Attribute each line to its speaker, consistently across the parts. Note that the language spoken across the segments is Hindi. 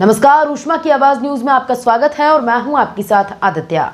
Speaker 1: नमस्कार, ऊष्मा की आवाज न्यूज में आपका स्वागत है और मैं हूं आपके साथ आदित्य।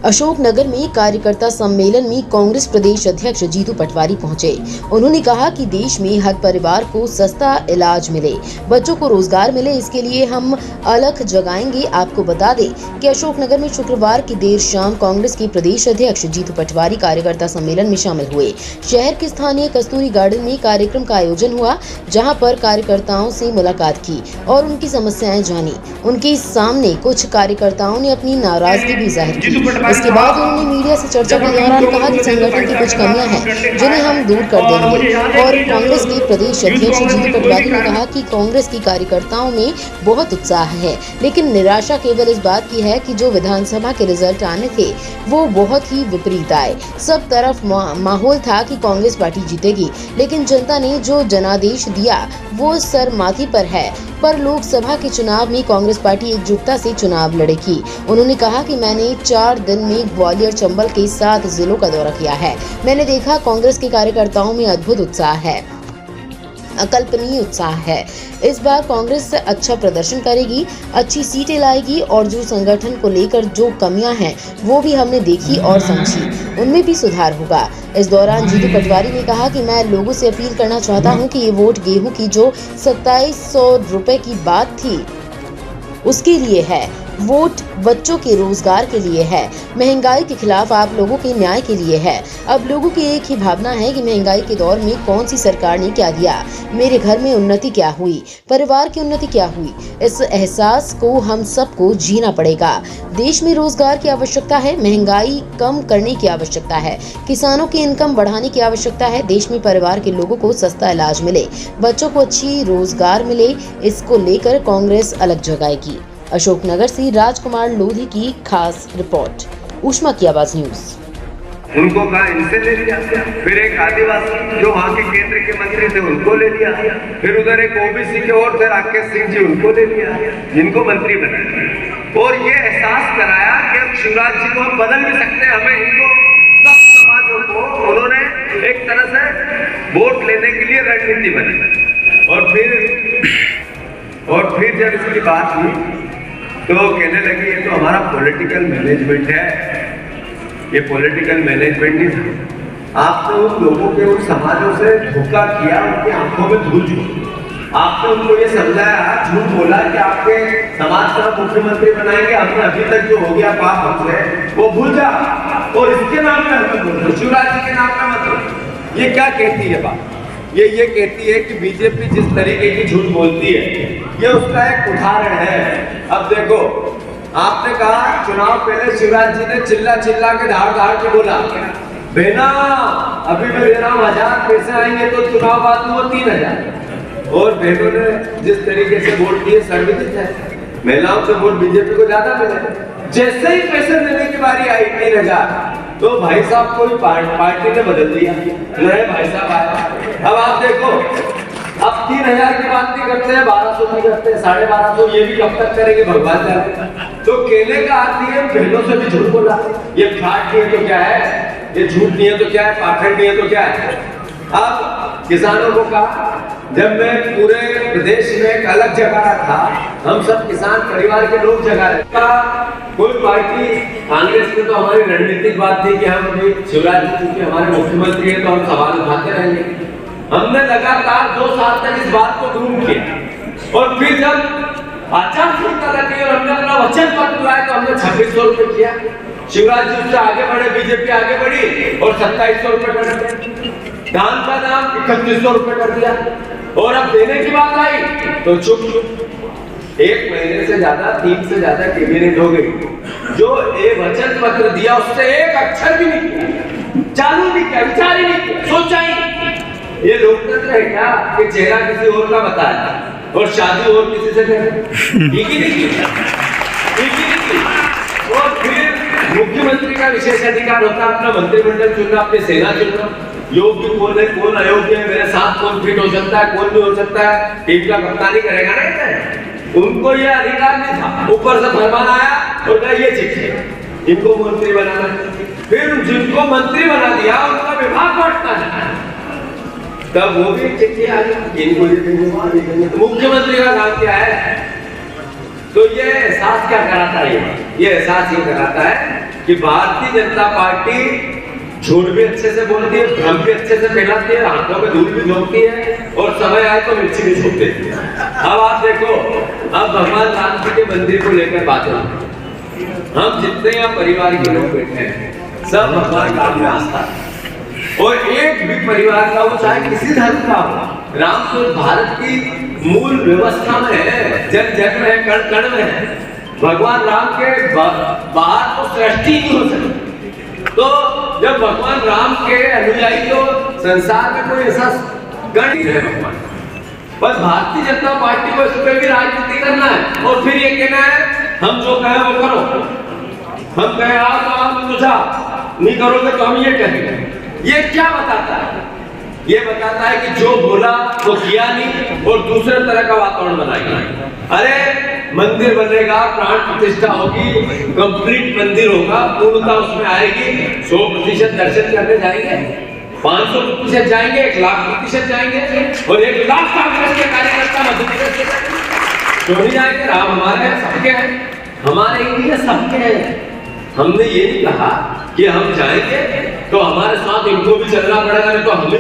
Speaker 1: अशोकनगर में कार्यकर्ता सम्मेलन में कांग्रेस प्रदेश अध्यक्ष जीतू पटवारी पहुंचे। उन्होंने कहा कि देश में हर परिवार को सस्ता इलाज मिले, बच्चों को रोजगार मिले, इसके लिए हम अलख जगाएंगे। आपको बता दें कि अशोकनगर में शुक्रवार की देर शाम कांग्रेस के प्रदेश अध्यक्ष जीतू पटवारी कार्यकर्ता सम्मेलन में शामिल हुए। शहर के स्थानीय कस्तूरी गार्डन में कार्यक्रम का आयोजन हुआ, जहाँ पर कार्यकर्ताओं से मुलाकात की और उनकी समस्याएं जानी। उनके सामने कुछ कार्यकर्ताओं ने अपनी नाराजगी भी जाहिर की। इसके बाद उन्होंने मीडिया से चर्चा के दौरान कहा कि संगठन की कुछ कमियां हैं जिन्हें हम दूर कर देंगे। और कांग्रेस के प्रदेश अध्यक्ष जीतू पटवारी ने कहा कि कांग्रेस की कार्यकर्ताओं में बहुत उत्साह है, लेकिन निराशा केवल इस बात की है कि जो विधानसभा के रिजल्ट आने थे वो बहुत ही विपरीत आए। सब तरफ माहौल था कि कांग्रेस पार्टी जीतेगी, लेकिन जनता ने जो जनादेश दिया वो सरमाथी पर है। पर लोकसभा के चुनाव में कांग्रेस पार्टी एकजुटता से चुनाव लड़ेगी। उन्होंने कहा कि मैंने 4 दिन में ग्वालियर, चंबल के 7 जिलों का दौरा किया है। मैंने देखा कांग्रेस के कार्यकर्ताओं में अद्भुत उत्साह है, अकल्पनीय उत्साह है। इस बार कांग्रेस अच्छा प्रदर्शन करेगी, अच्छी सीटें लाएगी और जो संगठन को लेकर जो कमियां हैं वो भी हमने देखी और समझी, उनमें भी सुधार होगा। इस दौरान जीतू पटवारी ने कहा कि मैं लोगों से अपील करना चाहता हूं कि ये वोट गेहूं की जो 2700 रुपए की बात थी उसके लिए है, वोट बच्चों के रोजगार के लिए है, महंगाई के खिलाफ आप लोगों के न्याय के लिए है। अब लोगों की एक ही भावना है कि महंगाई के दौर में कौन सी सरकार ने क्या दिया, मेरे घर में उन्नति क्या हुई, परिवार की उन्नति क्या हुई। इस एहसास को हम सबको जीना पड़ेगा। देश में रोजगार की आवश्यकता है, महंगाई कम करने की आवश्यकता है, किसानों की इनकम बढ़ाने की आवश्यकता है, देश में परिवार के लोगों को सस्ता इलाज मिले, बच्चों को अच्छी रोजगार मिले। इसको लेकर कांग्रेस अलग जगाएगी। अशोकनगर से राजकुमार लोधी की खास रिपोर्ट, ऊष्मा की आवाज न्यूज।
Speaker 2: उनको कहा इनसे ले लिया, फिर एक आदिवासी जो वहाँ के केंद्र के मंत्री थे उनको ले लिया, फिर उधर एक ओबीसी के और थे राकेश सिंह जी, उनको ले लिया, जिनको मंत्री बनाया और ये एहसास कराया कि हम शिवराज जी को हम बदल भी सकते हैं। हमें इनको सब समाजों को उन्होंने एक तरह से वोट लेने के लिए रणनीति बनाई। और फिर जब इसकी बात हुई तो कहने लगी ये तो हमारा पॉलिटिकल मैनेजमेंट है। ये पॉलिटिकल मैनेजमेंट नहीं था, आपने उन लोगों के उन समाजों से धोखा किया, उनकी आंखों में धूल झोंकी। आपने उनको ये समझाया, झूठ बोला कि आपके समाज का मुख्यमंत्री बनाएंगे, हमने अभी तक जो हो गया पाप हमसे वो भूल जा, और इसके नाम पे हमें बोल दो, शिवराज जी के नाम पे मत बोलो। ये क्या कहती है बात? ये कहती है कि बीजेपी जिस तरीके की झूठ बोलती है ये उसका एक उदाहरण है। अब देखो, आपने कहा चुनाव पहले शिवराज जी ने चिल्ला के धाड़ के बोला, बहना अभी मैं दे रहा हूँ 1000 पैसे आएंगे तो चुनाव बाद में वो 3000। और बहनों ने जिस तरीके से वोट दिए सर्वोच्च है, महिलाओं से वोट बीजेपी को ज्यादा मिले। जैसे ही पैसे देने की बारी आई 3000, तो भाई साहब को पार्टी ने बदल दिया, नए भाई साहब आए। अब आप देखो, अब 3000 की बात नहीं करते हैं, 1200 की करते हैं, 1250, ये भी कब तक करेंगे भगवान जाने। तो केले का आदमी है, बहनों से भी झूठ बोला। ये फ्रॉड नहीं है तो क्या है, ये झूठ नहीं है तो क्या है, पाखंड नहीं है तो क्या है। अब किसानों को कहा, जब मैं पूरे प्रदेश में एक अलग जगह रहा था, हम सब किसान परिवार के लोग जगह रहे, कोई पार्टी कांग्रेस में तो हमारी रणनीतिक बात थी कि हम अभी शिवराज जी चूंकि हमारे मुख्यमंत्री हैं तो हम सवाल उठाते रहेंगे। हमने लगातार 2 साल तक इस बात को ग्रूम किया, और फिर जब आचार संहिता लगी और हमने अपना वचन पत्र लाया तो हमने 2600 रुपए किया। शिवराज जी उससे आगे बढ़े, बीजेपी आगे बढ़ी और 2700 रुपए कर दिया, धान का दाम 3100 रुपए कर दिया। और अब देने की बात आई तो चुप। 1 महीने से ज्यादा, 3 से ज्यादा कैबिनेट हो गई, जो एक वचन पत्र दिया उससे एक अक्षर भी नहीं किया, चालू नहीं किया, विचार ही नहीं किया, सोचा ही। ये लोकतंत्र है क्या कि चेहरा किसी और का बताया और शादी और किसी से करें? ठीक ही नहीं किया। और फिर मुख्यमंत्री का विशेष अधिकार होता है अपना मंत्रिमंडल चुनना, अपनी सेना चुनना, योग्य कौन है कौन अयोग्य है, मेरे साथ कौन फिट हो सकता है कौन नहीं हो सकता है, टीम का कप्तानी करेगा ना। उनको ये अधिकार नहीं था, ऊपर से फरमान आया और कहा ये चिट्ठी इनको मंत्री बनाना। फिर जिनको मंत्री बना दिया उनका विभाग बांटना है। तब वो भी चिट्ठी आ गई, इनको ये देंगे, तो मुख्यमंत्री का काम क्या है? तो ये एहसास क्या कराता है? ये एहसास ये कराता है कि भारतीय जनता पार्टी झूठ भी अच्छे से बोलती है, भ्रम भी अच्छे से फैलाती है, हाथों में धूल भी झोंकती है और समय आए तो मिर्ची भी झोंक देती है। अब आप देखो, अब भगवान राम जी के मंदिर को लेकर बात है, हम जितने यहाँ परिवार के लोग बैठे हैं सब भगवान राम में आस्था है। और एक भी परिवार का, वो चाहे किसी धर्म का हो, राम तो भारत की मूल व्यवस्था में है, जन जन में है, कण कण में है। भगवान राम के बाहर तो सृष्टि नहीं हो सकती। तो जब भगवान राम के अनुयायी, तो संसार में कोई ऐसा गण नहीं है भगवान, पर भारतीय जनता पार्टी को इस पर भी राजनीति करना है और फिर ये कहना है हम जो कहें वो करो, हम कहें आओ तो आप मुझा नहीं करोगे तो हम ये कहेंगे। ये क्या बताता है? ये बताता है कि जो बोला वो किया नहीं और दूसरे तरह का वातावरण बनाएगा। अरे मंदिर बनेगा, प्राण प्रतिष्ठा होगी, कंप्लीट मंदिर होगा, पूर्णता उसमें आएगी, 100% दर्शन करने जाएंगे, 500% जाएंगे, 1,00,000% जाएंगे और 1,00,000 कांग्रेस के कार्यकर्ता मध्य प्रदेश से क्यों नहीं जाएंगे? राम हमारे हैं, सबके हैं, हमारे ही सबके हैं। हमने ये नहीं कहा कि हम जाएंगे तो हमारे साथ इनको भी चलना पड़ेगा, नहीं तो हमें